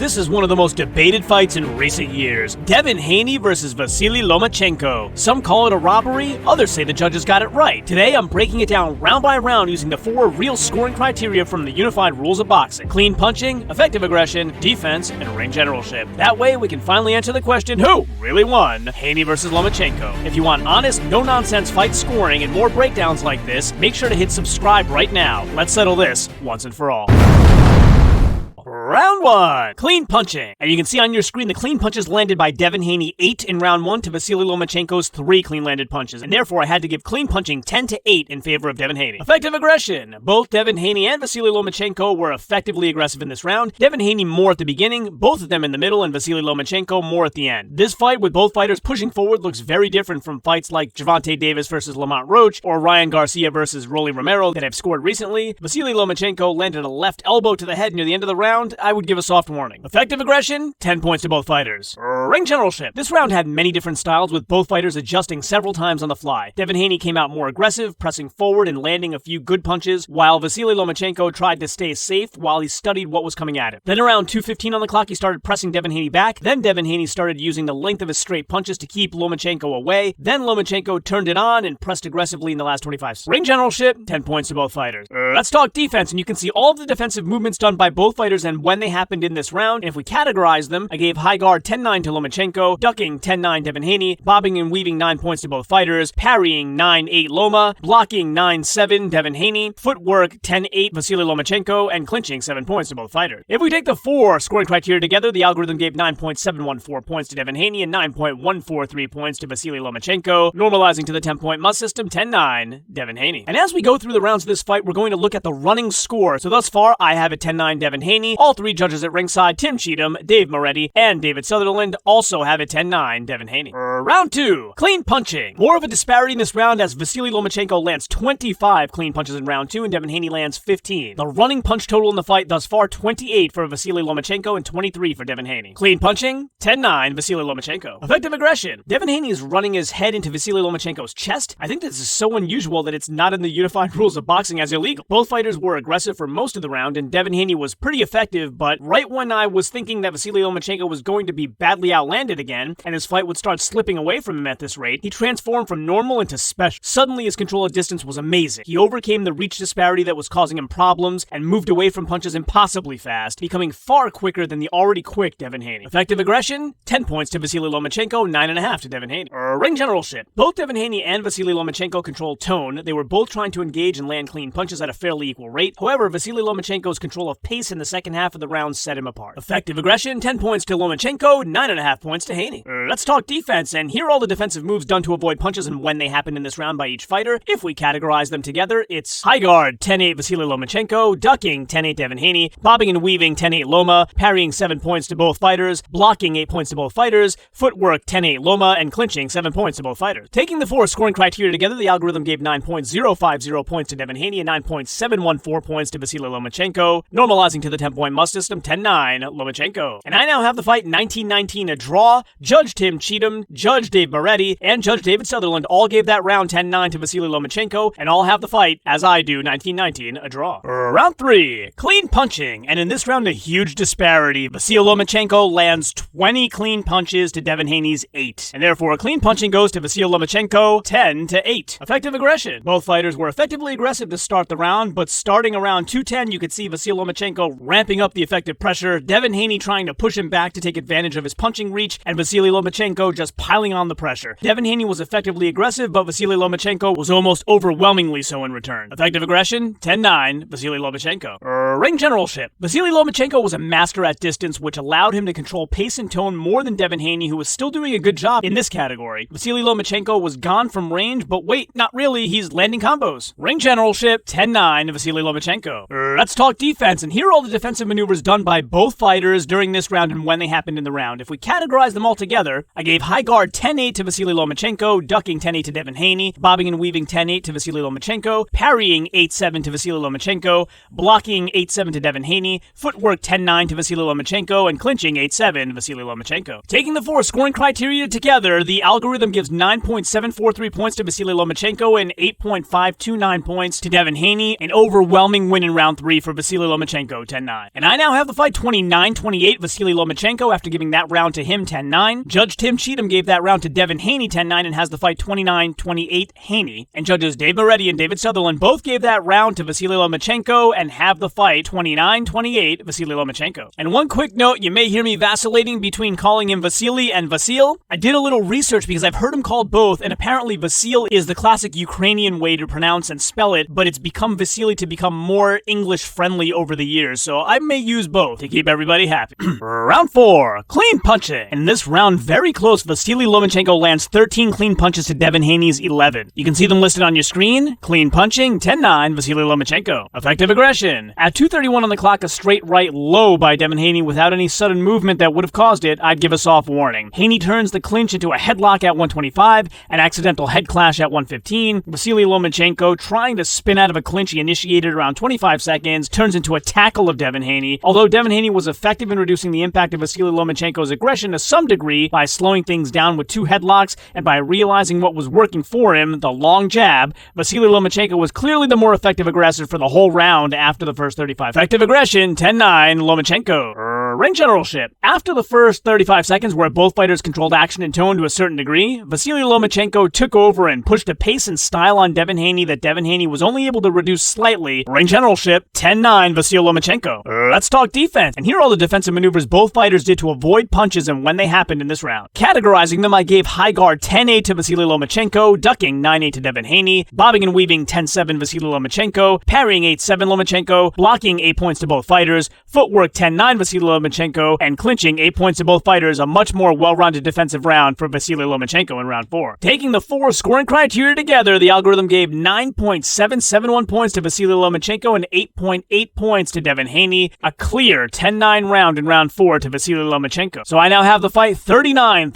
This is one of the most debated fights in recent years. Devin Haney versus Vasiliy Lomachenko. Some call it a robbery, others say the judges got it right. Today I'm breaking it down round by round using the 4 real scoring criteria from the unified rules of boxing: clean punching, effective aggression, defense, and ring generalship. That way we can finally answer the question, who really won? Haney versus Lomachenko. If you want honest, no-nonsense fight scoring and more breakdowns like this, make sure to hit subscribe right now. Let's settle this once and for all. Round 1, clean punching. And you can see on your screen the clean punches landed by Devin Haney 8 in round 1 to Vasiliy Lomachenko's 3 clean landed punches, and therefore I had to give clean punching 10-8 in favor of Devin Haney. Effective aggression. Both Devin Haney and Vasiliy Lomachenko were effectively aggressive in this round. Devin Haney more at the beginning, both of them in the middle, and Vasiliy Lomachenko more at the end. This fight with both fighters pushing forward looks very different from fights like Gervonta Davis versus Lamont Roach or Ryan Garcia versus Rolly Romero that I've scored recently. Vasiliy Lomachenko landed a left elbow to the head near the end of the round. I would give a soft warning. Effective aggression, 10 points to both fighters. Ring generalship. This round had many different styles with both fighters adjusting several times on the fly. Devin Haney came out more aggressive, pressing forward and landing a few good punches, while Vasiliy Lomachenko tried to stay safe while he studied what was coming at him. Then around 2:15 on the clock, he started pressing Devin Haney back. Then Devin Haney started using the length of his straight punches to keep Lomachenko away. Then Lomachenko turned it on and pressed aggressively in the last 25 seconds. Ring generalship, 10 points to both fighters. Let's talk defense, and you can see all of the defensive movements done by both fighters and when they happened in this round. And if we categorize them, I gave high guard 10-9 to Lomachenko, ducking 10-9 Devin Haney, bobbing and weaving 9 points to both fighters, parrying 9-8 Loma, blocking 9-7 Devin Haney, footwork 10-8 Vasiliy Lomachenko, and clinching 7 points to both fighters. If we take the 4 scoring criteria together, the algorithm gave 9.714 points to Devin Haney and 9.143 points to Vasiliy Lomachenko, normalizing to the 10-point must system, 10-9 Devin Haney. And as we go through the rounds of this fight, we're going to look at the running score. So thus far, I have it 10-9 Devin Haney. All 3 judges at ringside, Tim Cheatham, Dave Moretti, and David Sutherland, also have it 10-9 Devin Haney. Round 2, clean punching. More of a disparity in this round as Vasiliy Lomachenko lands 25 clean punches in round 2 and Devin Haney lands 15. The running punch total in the fight thus far, 28 for Vasiliy Lomachenko and 23 for Devin Haney. Clean punching, 10-9 Vasiliy Lomachenko. Effective aggression. Devin Haney is running his head into Vasiliy Lomachenko's chest. I think this is so unusual that it's not in the unified rules of boxing as illegal. Both fighters were aggressive for most of the round and Devin Haney was pretty effective, but right when I was thinking that Vasiliy Lomachenko was going to be badly outlanded again, and his fight would start slipping away from him at this rate, he transformed from normal into special. Suddenly his control of distance was amazing. He overcame the reach disparity that was causing him problems and moved away from punches impossibly fast, becoming far quicker than the already quick Devin Haney. Effective aggression, 10 points to Vasiliy Lomachenko, 9.5 to Devin Haney. Ring generalship. Both Devin Haney and Vasiliy Lomachenko controlled tone. They were both trying to engage and land clean punches at a fairly equal rate. However, Vasiliy Lomachenko's control of pace in the second half of the round set him apart. Effective aggression, 10 points to Lomachenko, 9.5 points to Haney. Let's talk defense, and here are all the defensive moves done to avoid punches and when they happen in this round by each fighter. If we categorize them together, it's high guard, 10-8 Vasiliy Lomachenko, ducking, 10-8 Devin Haney, bobbing and weaving, 10-8 Loma, parrying 7 points to both fighters, blocking 8 points to both fighters, footwork, 10-8 Loma, and clinching 7 points to both fighters. Taking the 4 scoring criteria together, the algorithm gave 9.050 points to Devin Haney and 9.714 points to Vasiliy Lomachenko, normalizing to the 10-point must system, 10-9 Lomachenko. And I now have the fight 19-19 a draw. Judge Tim Cheatham, Judge Dave Moretti, and Judge David Sutherland all gave that round 10-9 to Vasiliy Lomachenko, and all have the fight, as I do, 19-19 a draw. Round 3, clean punching, and in this round a huge disparity. Vasiliy Lomachenko lands 20 clean punches to Devin Haney's 8, and therefore clean punching goes to Vasiliy Lomachenko 10-8. Effective aggression. Both fighters were effectively aggressive to start the round, but starting around 2:10 you could see Vasiliy Lomachenko ramping up the effective pressure, Devin Haney trying to push him back to take advantage of his punching reach, and Vasiliy Lomachenko just piling on the pressure. Devin Haney was effectively aggressive, but Vasiliy Lomachenko was almost overwhelmingly so in return. Effective aggression, 10-9, Vasiliy Lomachenko. Ring generalship. Vasiliy Lomachenko was a master at distance, which allowed him to control pace and tone more than Devin Haney, who was still doing a good job in this category. Vasiliy Lomachenko was gone from range, but wait, not really, he's landing combos. Ring generalship, 10-9, Vasiliy Lomachenko. Let's talk defense, and here are all the defensive maneuvers done by both fighters during this round and when they happened in the round. If we categorize them all together, I gave high guard 10-8 to Vasiliy Lomachenko, ducking 10-8 to Devin Haney, bobbing and weaving 10-8 to Vasiliy Lomachenko, parrying 8-7 to Vasiliy Lomachenko, blocking 8-7 to Devin Haney, footwork 10-9 to Vasiliy Lomachenko, and clinching 8-7 Vasiliy Lomachenko. Taking the 4 scoring criteria together, the algorithm gives 9.743 points to Vasiliy Lomachenko and 8.529 points to Devin Haney, an overwhelming win in round 3 for Vasiliy Lomachenko, 10-9. 10-9. And I now have the fight 29-28 Vasiliy Lomachenko after giving that round to him 10-9. Judge Tim Cheatham gave that round to Devin Haney 10-9 and has the fight 29-28 Haney. And judges Dave Moretti and David Sutherland both gave that round to Vasiliy Lomachenko and have the fight 29-28 Vasiliy Lomachenko. And one quick note, you may hear me vacillating between calling him Vasily and Vasil. I did a little research because I've heard him called both, and apparently Vasil is the classic Ukrainian way to pronounce and spell it, but it's become Vasily to become more English-friendly over the years, so I may use both to keep everybody happy. Round 4, clean punching. In this round, very close, Vasiliy Lomachenko lands 13 clean punches to Devin Haney's 11. You can see them listed on your screen. Clean punching, 10-9, Vasiliy Lomachenko. Effective aggression. At 2:31 on the clock, a straight right low by Devin Haney without any sudden movement that would have caused it, I'd give a soft warning. Haney turns the clinch into a headlock at 125, an accidental head clash at 115. Vasiliy Lomachenko, trying to spin out of a clinch he initiated around 25 seconds, turns into a tackle of Devin Haney. Although Devin Haney was effective in reducing the impact of Vasiliy Lomachenko's aggression to some degree by slowing things down with 2 headlocks and by realizing what was working for him, the long jab, Vasiliy Lomachenko was clearly the more effective aggressor for the whole round after the first 35. Effective aggression, 10-9, Lomachenko. Ring generalship. After the first 35 seconds where both fighters controlled action and tone to a certain degree, Vasiliy Lomachenko took over and pushed a pace and style on Devin Haney that Devin Haney was only able to reduce slightly. Ring generalship, 10-9, Vasiliy Lomachenko. Let's talk defense. And here are all the defensive maneuvers both fighters did to avoid punches and when they happened in this round. Categorizing them, I gave high guard 10-8 to Vasiliy Lomachenko, ducking 9-8 to Devin Haney, bobbing and weaving 10-7 Vasiliy Lomachenko, parrying 8-7 Lomachenko, blocking 8 points to both fighters, footwork 10-9 Vasiliy Lomachenko, and clinching 8 points to both fighters, a much more well-rounded defensive round for Vasiliy Lomachenko in round 4. Taking the 4 scoring criteria together, the algorithm gave 9.771 points to Vasiliy Lomachenko and 8.8 points to Devin Haney, a clear 10-9 round in round 4 to Vasiliy Lomachenko. So I now have the fight 39-37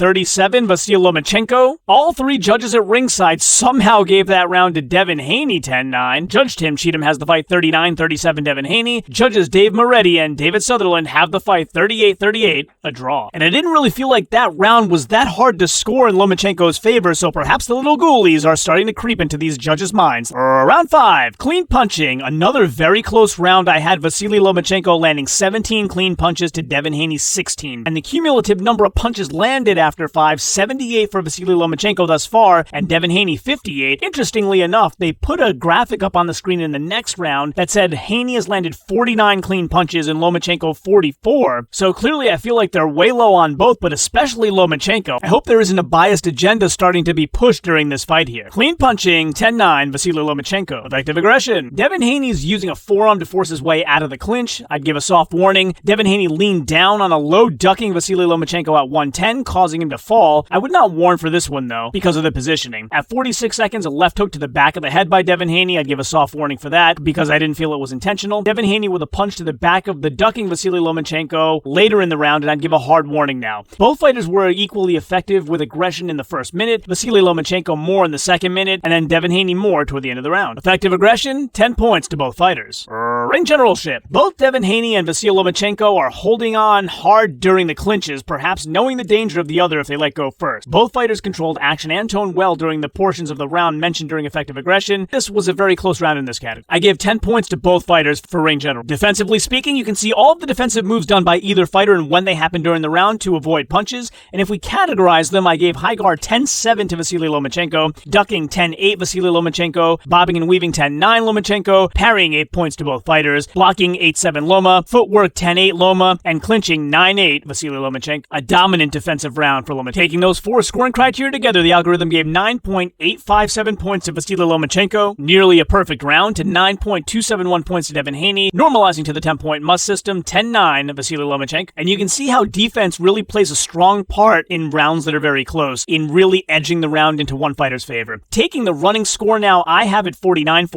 Vasiliy Lomachenko. All 3 judges at ringside somehow gave that round to Devin Haney 10-9. Judge Tim Cheatham has the fight 39-37 Devin Haney. Judges Dave Moretti and David Sutherland have the fight 38-38, a draw. And I didn't really feel like that round was that hard to score in Lomachenko's favor, so perhaps the little ghoulies are starting to creep into these judges' minds. Round 5, clean punching. Another very close round. I had Vasiliy Lomachenko landing 17 clean punches to Devin Haney's 16. And the cumulative number of punches landed after 5, 78 for Vasiliy Lomachenko thus far, and Devin Haney 58. Interestingly enough, they put a graphic up on the screen in the next round that said Haney has landed 49 clean punches and Lomachenko 44. So clearly I feel like they're way low on both, but especially Lomachenko. I hope there isn't a biased agenda starting to be pushed during this fight here. Clean punching, 10-9, Vasiliy Lomachenko. Effective aggression. Devin Haney's using a forearm to force his way out of the clinch. I'd give a soft warning. Devin Haney leaned down on a low, ducking Vasiliy Lomachenko at 110, causing him to fall. I would not warn for this one though, because of the positioning. At 46 seconds, a left hook to the back of the head by Devin Haney. I'd give a soft warning for that, because I didn't feel it was intentional. Devin Haney with a punch to the back of the ducking Vasiliy Lomachenko later in the round, and I'd give a hard warning now. Both fighters were equally effective with aggression in the first minute, Vasiliy Lomachenko more in the second minute, and then Devin Haney more toward the end of the round. Effective aggression, 10 points to both fighters. Ring generalship. Both Devin Haney and Vasiliy Lomachenko are holding on hard during the clinches, perhaps knowing the danger of the other if they let go first. Both fighters controlled action and tone well during the portions of the round mentioned during effective aggression. This was a very close round in this category. I gave 10 points to both fighters for ring general. Defensively speaking, you can see all of the defensive moves done by either fighter and when they happened during the round to avoid punches, and if we categorize them, I gave high guard 10-7 to Vasiliy Lomachenko, ducking 10-8 Vasiliy Lomachenko, bobbing and weaving 10-9 Lomachenko, parrying 8 points to both fighters, blocking 8-7 Loma, footwork 10-8 Loma, and clinching 9-8 Vasiliy Lomachenko. A dominant defensive round for Lomachenko. Taking those 4 scoring criteria together, the algorithm gave 9.857 points to Vasiliy Lomachenko, nearly a perfect round, to 9.271 points to Devin Haney, normalizing to the 10-point must system, 10-9 Vasiliy Lomachenko. And you can see how defense really plays a strong part in rounds that are very close, in really edging the round into one fighter's favor. Taking the running score now, I have it 49-46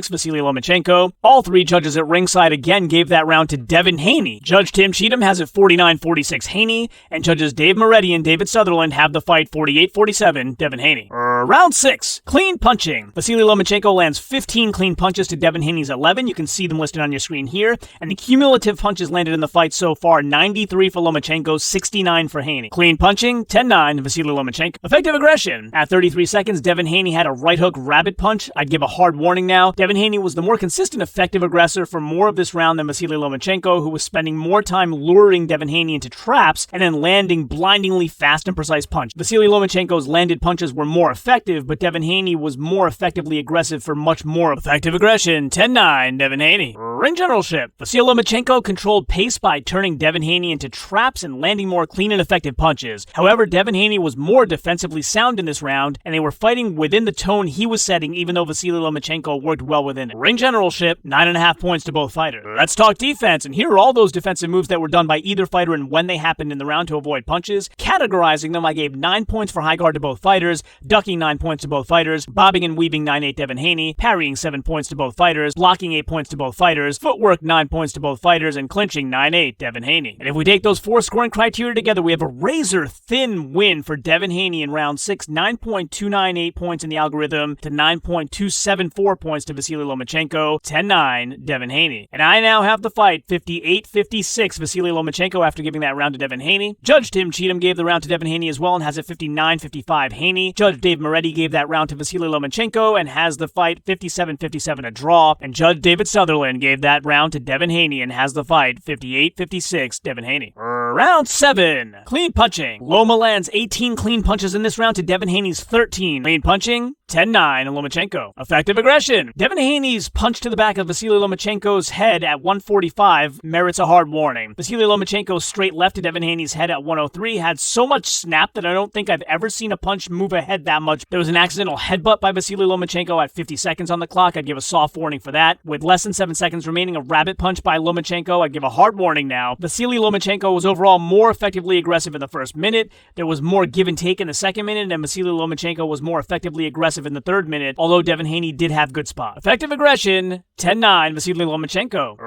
Vasiliy Lomachenko. All 3 judges at ringside again gave that round to Devin Haney. Judge Tim Cheatham has it 49-46 Haney, and judges Dave Moretti and David Sutherland have the fight 48-47 Devin Haney. Round 6, clean punching. Vasiliy Lomachenko lands 15 clean punches to Devin Haney's 11. You can see them listed on your screen here, and the cumulative punches landed in the fight so so far, 93 for Lomachenko, 69 for Haney. Clean punching, 10-9, Vasiliy Lomachenko. Effective aggression. At 33 seconds, Devin Haney had a right hook rabbit punch. I'd give a hard warning now. Devin Haney was the more consistent effective aggressor for more of this round than Vasiliy Lomachenko, who was spending more time luring Devin Haney into traps and then landing blindingly fast and precise punch. Vasiliy Lomachenko's landed punches were more effective, but Devin Haney was more effectively aggressive for much more effective aggression. 10-9, Devin Haney. Ring generalship. Vasiliy Lomachenko controlled pace by turning Devin Haney into traps and landing more clean and effective punches. However, Devin Haney was more defensively sound in this round, and they were fighting within the tone he was setting, even though Vasiliy Lomachenko worked well within it. Ring generalship, 9.5 points to both fighters. Let's talk defense, and here are all those defensive moves that were done by either fighter and when they happened in the round to avoid punches. Categorizing them, I gave 9 points for high guard to both fighters, ducking 9 points to both fighters, bobbing and weaving 9-8 Devin Haney, parrying 7 points to both fighters, blocking 8 points to both fighters, footwork 9 points to both fighters, and clinching 9-8 Devin Haney. And if we take those 4 scoring criteria together, we have a razor-thin win for Devin Haney in round 6, 9.298 points in the algorithm to 9.274 points to Vasiliy Lomachenko, 10-9 Devin Haney. And I now have the fight 58-56 Vasiliy Lomachenko after giving that round to Devin Haney. Judge Tim Cheatham gave the round to Devin Haney as well and has it 59-55 Haney. Judge Dave Moretti gave that round to Vasiliy Lomachenko and has the fight 57-57 a draw. And Judge David Sutherland gave that round to Devin Haney and has the fight 58-56 Devin Haney. Round 7. Clean punching. Loma lands 18 clean punches in this round to Devin Haney's 13. Clean punching, 10-9 Lomachenko. Effective aggression. Devin Haney's punch to the back of Vasiliy Lomachenko's head at 145 merits a hard warning. Vasiliy Lomachenko's straight left to Devin Haney's head at 103 had so much snap that I don't think I've ever seen a punch move ahead that much. There was an accidental headbutt by Vasiliy Lomachenko at 50 seconds on the clock. I'd give a soft warning for that. With less than 7 seconds remaining, a rabbit punch by Lomachenko. I'd give a hard warning now. Vasiliy Lomachenko was overall more effectively aggressive in the first minute. There was more give and take in the second minute, and Vasiliy Lomachenko was more effectively aggressive in the third minute, although Devin Haney did have good spots. Effective aggression, 10-9 Vasiliy Lomachenko.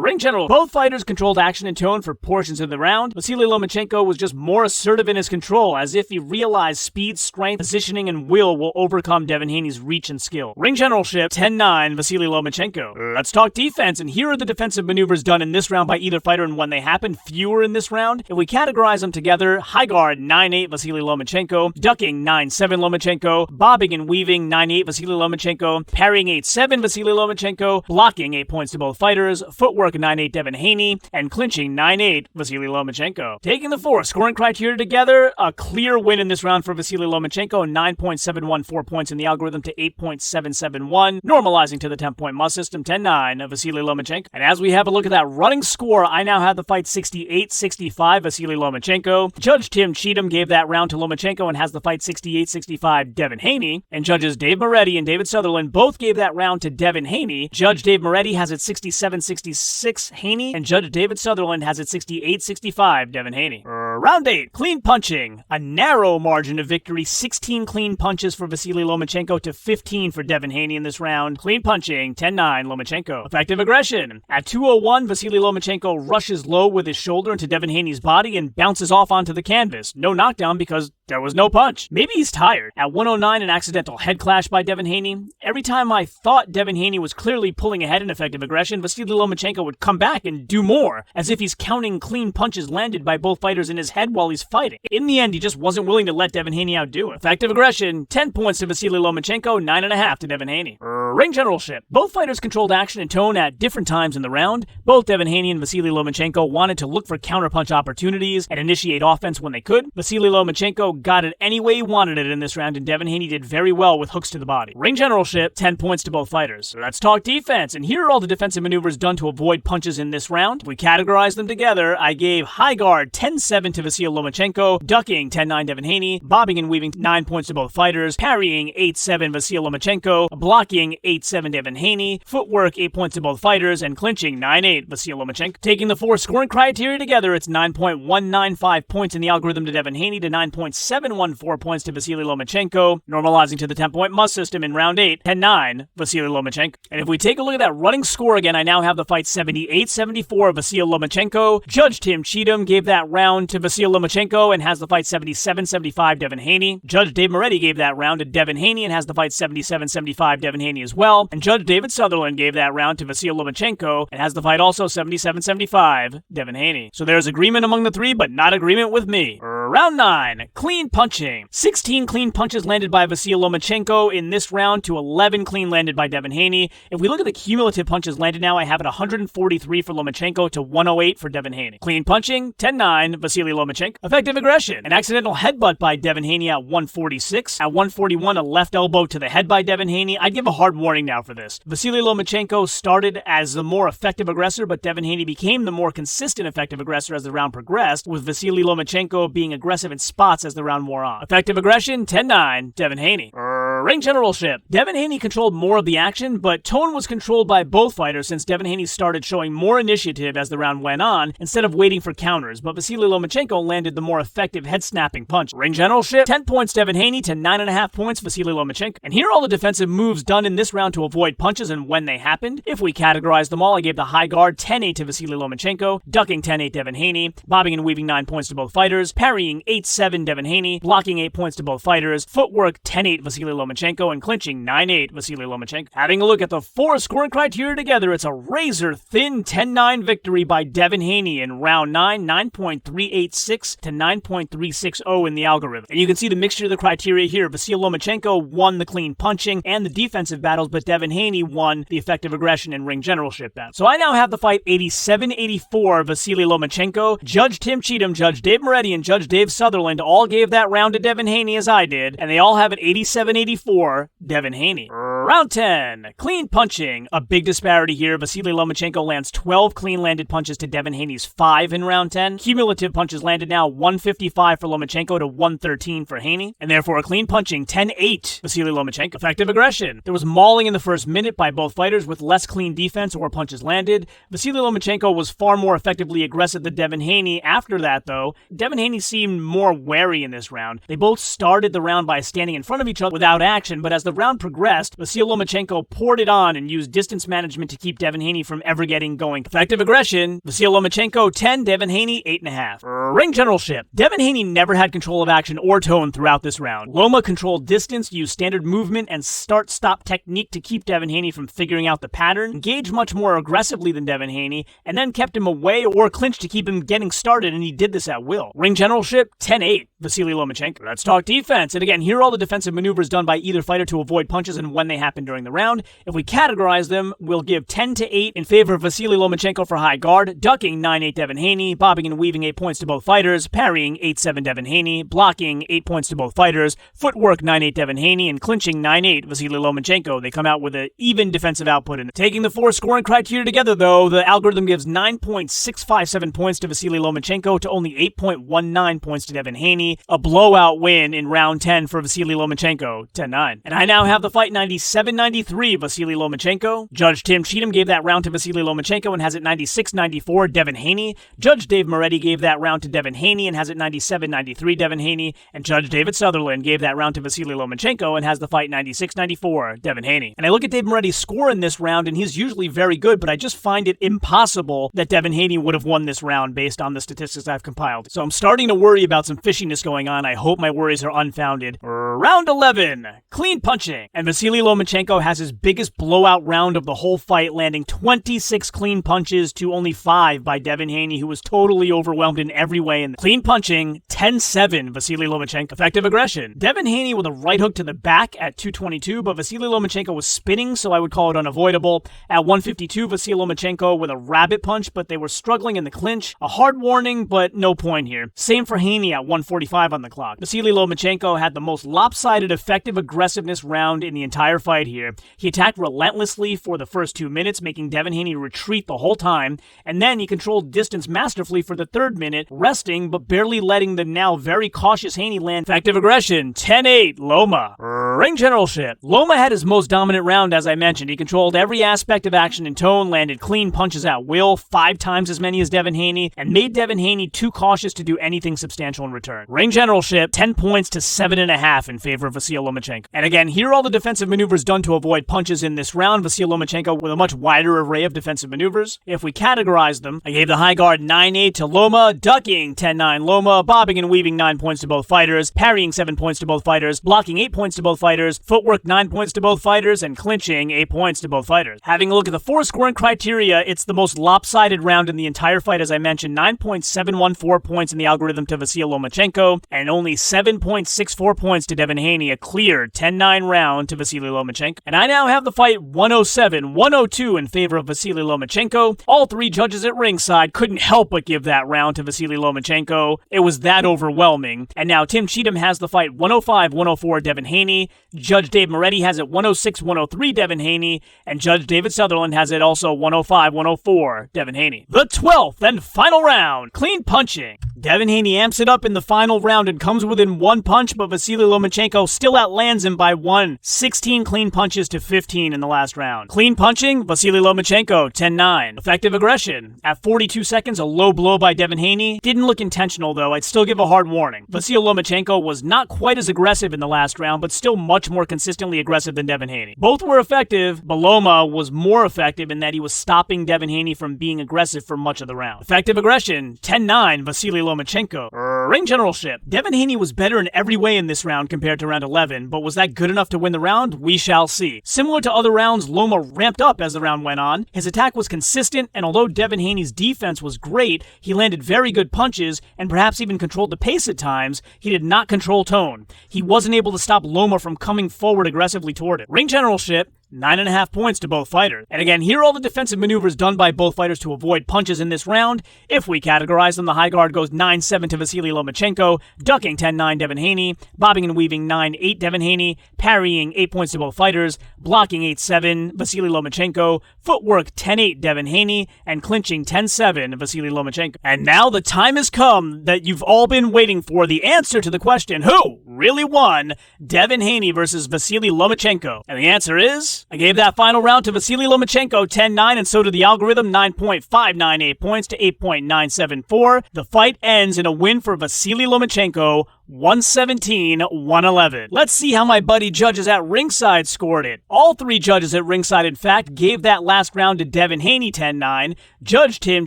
Ring general. Both fighters controlled action and tone for portions of the round. Vasiliy Lomachenko was just more assertive in his control, as if he realized speed, strength, positioning, and will overcome Devin Haney's reach and skill. Ring generalship, 10-9 Vasiliy Lomachenko. Let's talk defense, and here are the defensive maneuvers done in this round by either fighter and when they happened. Fewer in this round. If we categorize them together, high guard 9-8 Vasiliy Lomachenko, ducking 9-7 Lomachenko, bobbing and weaving 9-8 Vasiliy Lomachenko, parrying 8-7 Vasiliy Lomachenko, blocking 8 points to both fighters, footwork 9-8 Devin Haney, and clinching 9-8 Vasiliy Lomachenko. Taking the 4 scoring criteria together, a clear win in this round for Vasiliy Lomachenko, 9.714 points in the algorithm to 8.771, normalizing to the 10-point must system, 10-9 of Vasiliy Lomachenko. And as we have a look at that running score, I now have the fight 68-65 Vasiliy Lomachenko. Judge Tim Cheatham gave that round to Lomachenko and has the fight 68-65 Devin Haney. And judges Dave Moretti and David Sutherland both gave that round to Devin Haney. Judge Dave Moretti has it 67-66 Haney, and Judge David Sutherland has it 68-65 Devin Haney. Round 8. Clean punching. A narrow margin of victory. 16 clean punches for Vasiliy Lomachenko to 15 for Devin Haney in this round. Clean punching, 10-9 Lomachenko. Effective aggression. At 2:01, Vasiliy Lomachenko rushes low with his shoulder into Devin Haney's body and bounces off onto the canvas. No knockdown because there was no punch. Maybe he's tired. At 1:09, an accidental head clash by Devin Haney. Every time I thought Devin Haney was clearly pulling ahead in effective aggression, Vasiliy Lomachenko would come back and do more, as if he's counting clean punches landed by both fighters in his head while he's fighting. In the end, he just wasn't willing to let Devin Haney outdo it. Effective aggression, 10 points to Vasiliy Lomachenko, 9.5 to Devin Haney. Ring generalship. Both fighters controlled action and tone at different times in the round. Both Devin Haney and Vasiliy Lomachenko wanted to look for counterpunch opportunities and initiate offense when they could. Vasiliy Lomachenko got it any way he wanted it in this round, and Devin Haney did very well with hooks to the body. Ring generalship, 10 points to both fighters. Let's talk defense, and here are all the defensive maneuvers done to avoid punches in this round. If we categorize them together, I gave high guard 10-7 to Vasiliy Lomachenko, ducking 10-9 Devin Haney, bobbing and weaving 9 points to both fighters, parrying 8-7 Vasiliy Lomachenko, blocking 8-7 Devin Haney, footwork 8 points to both fighters, and clinching 9-8 Vasiliy Lomachenko. Taking the 4 scoring criteria together, it's 9.195 points in the algorithm to Devin Haney to 9.714 points to Vasiliy Lomachenko, normalizing to the 10-point must system in round 8, 10-9 Vasiliy Lomachenko. And if we take a look at that running score again, I now have the fight 78-74 Vasiliy Lomachenko. Judge Tim Cheatham gave that round to to Vasiliy Lomachenko and has the fight 77-75 Devin Haney. Judge Dave Moretti gave that round to Devin Haney and has the fight 77-75 Devin Haney as well. And Judge David Sutherland gave that round to Vasiliy Lomachenko and has the fight also 77-75 Devin Haney. So there's agreement among the three, but not agreement with me. Round 9, clean punching. 16 clean punches landed by Vasiliy Lomachenko in this round to 11 clean landed by Devin Haney. If we look at the cumulative punches landed now, I have it 143 for Lomachenko to 108 for Devin Haney. Clean punching, 10-9, Vasiliy Lomachenko. Effective aggression, an accidental headbutt by Devin Haney at 146. At 141, a left elbow to the head by Devin Haney. I'd give a hard warning now for this. Vasiliy Lomachenko started as the more effective aggressor, but Devin Haney became the more consistent effective aggressor as the round progressed, with Vasiliy Lomachenko being aggressive in spots as the round wore on. Effective aggression, 10-9, Devin Haney. Ring generalship. Devin Haney controlled more of the action, but tone was controlled by both fighters since Devin Haney started showing more initiative as the round went on instead of waiting for counters, but Vasiliy Lomachenko landed the more effective head-snapping punch. Ring generalship, 10 points Devin Haney to 9.5 points Vasiliy Lomachenko. And here are all the defensive moves done in this round to avoid punches and when they happened. If we categorize them all, I gave the high guard 10-8 to Vasiliy Lomachenko, ducking 10-8 Devin Haney, bobbing and weaving 9 points to both fighters, parrying 8-7 Devin Haney, blocking 8 points to both fighters, footwork 10-8 Vasiliy Lomachenko, and clinching 9-8 Vasiliy Lomachenko. Having a look at the 4 scoring criteria together, it's a razor-thin 10-9 victory by Devin Haney in round 9, 9.386 to 9.360 in the algorithm. And you can see the mixture of the criteria here. Vasiliy Lomachenko won the clean punching and the defensive battles, but Devin Haney won the effective aggression and ring generalship battle. So I now have the fight 87-84 Vasiliy Lomachenko. Judge Tim Cheatham, Judge Dave Moretti, and Judge Dave Sutherland all gave that round to Devin Haney as I did, and they all have it 87-84 Devin Haney. Round 10, clean punching. A big disparity here. Vasiliy Lomachenko lands 12 clean landed punches to Devin Haney's 5 in round 10. Cumulative punches landed now 155 for Lomachenko to 113 for Haney, and therefore a clean punching 10-8 Vasiliy Lomachenko. Effective aggression. There was mauling in the first minute by both fighters with less clean defense or punches landed. Vasiliy Lomachenko was far more effectively aggressive than Devin Haney. After that, though, Devin Haney seemed more wary in this round. They both started the round by standing in front of each other without action, but as the round progressed, Vasiliy Lomachenko poured it on and used distance management to keep Devin Haney from ever getting going. Effective aggression, Vasiliy Lomachenko 10, Devin Haney 8.5. Ring generalship. Devin Haney never had control of action or tone throughout this round. Loma controlled distance, used standard movement and start-stop technique to keep Devin Haney from figuring out the pattern, engaged much more aggressively than Devin Haney, and then kept him away or clinched to keep him getting started, and he did this at will. Ring generalship 10-8, Vasiliy Lomachenko. Let's talk defense. And again, here are all the defensive maneuvers done by either fighter to avoid punches and when they happen during the round. If we categorize them, we'll give 10-8 in favor of Vasiliy Lomachenko for high guard, ducking 9-8 Devin Haney, bobbing and weaving 8 points to both fighters, parrying 8-7 Devin Haney, blocking 8 points to both fighters, footwork 9-8 Devin Haney, and clinching 9-8 Vasiliy Lomachenko. They come out with an even defensive output. And taking the 4 scoring criteria together, though, the algorithm gives 9.657 points to Vasiliy Lomachenko to only 8.19 points to Devin Haney. A blowout win in round 10 for Vasiliy Lomachenko, 10-9. And I now have the fight 97-93 Vasiliy Lomachenko. Judge Tim Cheatham gave that round to Vasiliy Lomachenko and has it 96-94 Devin Haney. Judge Dave Moretti gave that round to Devin Haney and has it 97-93 Devin Haney. And Judge David Sutherland gave that round to Vasiliy Lomachenko and has the fight 96-94 Devin Haney. And I look at Dave Moretti's score in this round, and he's usually very good, but I just find it impossible that Devin Haney would have won this round based on the statistics I've compiled. So I'm starting to worry about some fishiness going on. I hope my worries are unfounded. Round 11, clean punching. And Vasiliy Lomachenko has his biggest blowout round of the whole fight, landing 26 clean punches to only 5 by Devin Haney, who was totally overwhelmed in every way. And clean punching, 10-7 Vasiliy Lomachenko. Effective aggression. Devin Haney with a right hook to the back at 222, but Vasiliy Lomachenko was spinning, so I would call it unavoidable. At 152, Vasiliy Lomachenko with a rabbit punch, but they were struggling in the clinch. A hard warning, but no point here. Same for Haney at 145 on the clock. Vasiliy Lomachenko had the most lopsided effective aggressiveness round in the entire fight here. He attacked relentlessly for the first 2 minutes, making Devin Haney retreat the whole time, and then he controlled distance masterfully for the 3rd minute, resting but barely letting the now very cautious Haney land effective aggression. 10-8 Loma. Ring generalship. Loma had his most dominant round, as I mentioned. He controlled every aspect of action and tone, landed clean punches at will, 5 times as many as Devin Haney, and made Devin Haney too cautious to do anything substantial in return. Ring generalship, 10 points to 7.5 in favor of Vasiliy Lomachenko. And again, here are all the defensive maneuvers done to avoid punches in this round. Vasiliy Lomachenko with a much wider array of defensive maneuvers. If we categorize them, I gave the high guard 9-8 to Loma, ducking 10-9 Loma, bobbing and weaving 9 points to both fighters, parrying 7 points to both fighters, blocking 8 points to both fighters, footwork 9 points to both fighters, and clinching 8 points to both fighters. Having a look at the 4 scoring criteria, it's the most lopsided round in the entire fight, as I mentioned. 9.714 points in the algorithm to Vasiliy Lomachenko, and only 7.64 points to Devin Haney, a clear 10-9 round to Vasiliy Lomachenko. And I now have the fight 107-102 in favor of Vasiliy Lomachenko. All 3 judges at ringside couldn't help but give that round to Vasiliy Lomachenko. It was that overwhelming. And now Tim Cheatham has the fight 105-104 Devin Haney. Judge Dave Moretti has it 106-103 Devin Haney. And Judge David Sutherland has it also 105-104 Devin Haney. The 12th and final round, clean punching. Devin Haney amps it up in the final round and comes within 1 punch, but Vasiliy Lomachenko still outlands him by 1. 16 clean punches to 15 in the last round. Clean punching, Vasiliy Lomachenko, 10-9. Effective aggression. At 42 seconds, a low blow by Devin Haney. Didn't look intentional, though. I'd still give a hard warning. Vasiliy Lomachenko was not quite as aggressive in the last round, but still much more consistently aggressive than Devin Haney. Both were effective, but Loma was more effective in that he was stopping Devin Haney from being aggressive for much of the round. Effective aggression, 10-9, Vasiliy Lomachenko. Ring generalship. Devin Haney was better in every way in this round compared to round 11, but was that good enough to win the round? We shall see. Similar to other rounds, Loma ramped up as the round went on. His attack was consistent, and although Devin Haney's defense was great, he landed very good punches and perhaps even controlled the pace at times. He did not control tone. He wasn't able to stop Loma from coming forward aggressively toward it. Ring generalship, 9.5 points to both fighters. And again, here are all the defensive maneuvers done by both fighters to avoid punches in this round. If we categorize them, the high guard goes 9-7 to Vasiliy Lomachenko, ducking 10-9 Devin Haney, bobbing and weaving 9-8 Devin Haney, parrying 8 points to both fighters, blocking 8-7 Vasiliy Lomachenko, footwork 10-8 Devin Haney, and clinching 10-7 Vasiliy Lomachenko. And now the time has come that you've all been waiting for, the answer to the question, who really won Devin Haney versus Vasiliy Lomachenko? And the answer is, I gave that final round to Vasiliy Lomachenko 10-9, and so did the algorithm, 9.598 points to 8.974. The fight ends in a win for Vasiliy Lomachenko, 117-111. Let's see how my buddy judges at ringside scored it. All 3 judges at ringside, in fact, gave that last round to Devin Haney 10-9. Judge Tim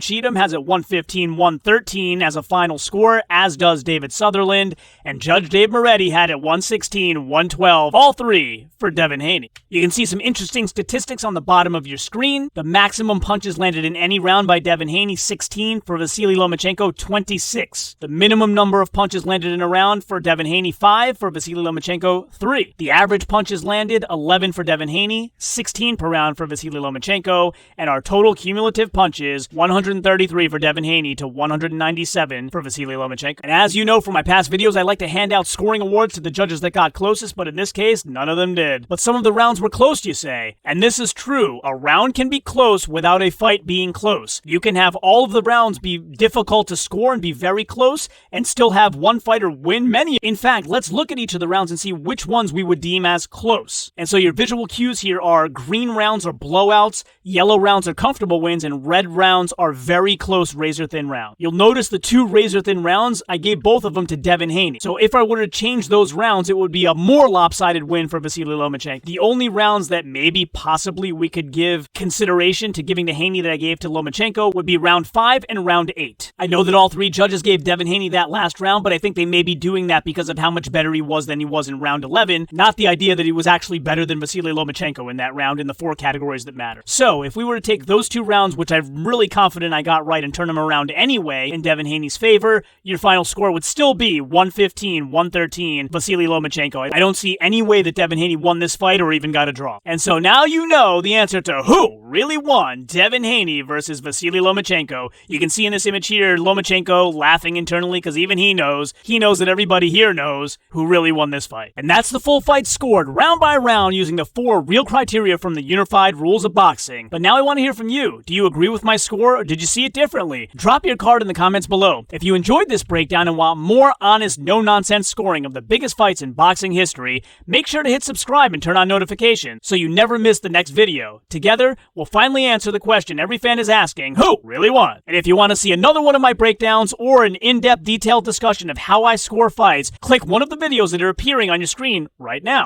Cheatham has it 115-113 as a final score, as does David Sutherland. And Judge Dave Moretti had it 116-112, all 3 for Devin Haney. You can see some interesting statistics on the bottom of your screen. The maximum punches landed in any round by Devin Haney, 16. For Vasiliy Lomachenko, 26. The minimum number of punches landed in a round for Devin Haney, 5. For Vasiliy Lomachenko, 3. The average punches landed, 11 for Devin Haney, 16 per round for Vasiliy Lomachenko, and our total cumulative punches, 133 for Devin Haney to 197 for Vasiliy Lomachenko. And as you know from my past videos, I like to hand out scoring awards to the judges that got closest, but in this case, none of them did. But some of the rounds were close, you say. And this is true. A round can be close without a fight being close. You can have all of the rounds be difficult to score and be very close, and still have one fighter win many. In fact, let's look at each of the rounds and see which ones we would deem as close. And so your visual cues here are green rounds are blowouts, yellow rounds are comfortable wins, and red rounds are very close razor-thin rounds. You'll notice the 2 razor-thin rounds, I gave both of them to Devin Haney. So if I were to change those rounds, it would be a more lopsided win for Vasiliy Lomachenko. The only rounds that maybe possibly we could give consideration to giving to Haney that I gave to Lomachenko would be round 5 and round 8. I know that all 3 judges gave Devin Haney that last round, but I think they may be doing that because of how much better he was than he was in round 11, not the idea that he was actually better than Vasiliy Lomachenko in that round in the 4 categories that matter. So if we were to take those 2 rounds, which I'm really confident I got right, and turn them around anyway in Devin Haney's favor, your final score would still be 115-113 Vasiliy Lomachenko. I don't see any way that Devin Haney won this fight or even got a draw. And so now you know the answer to who really won Devin Haney versus Vasiliy Lomachenko. You can see in this image here Lomachenko laughing internally because even he knows that every everybody here knows who really won this fight. And that's the full fight scored round by round using the 4 real criteria from the unified rules of boxing. But now I want to hear from you. Do you agree with my score or did you see it differently? Drop your card in the comments below. If you enjoyed this breakdown and want more honest, no-nonsense scoring of the biggest fights in boxing history, make sure to hit subscribe and turn on notifications so you never miss the next video. Together, we'll finally answer the question every fan is asking, who really won? And if you want to see another one of my breakdowns or an in-depth detailed discussion of how I score fights, click one of the videos that are appearing on your screen right now.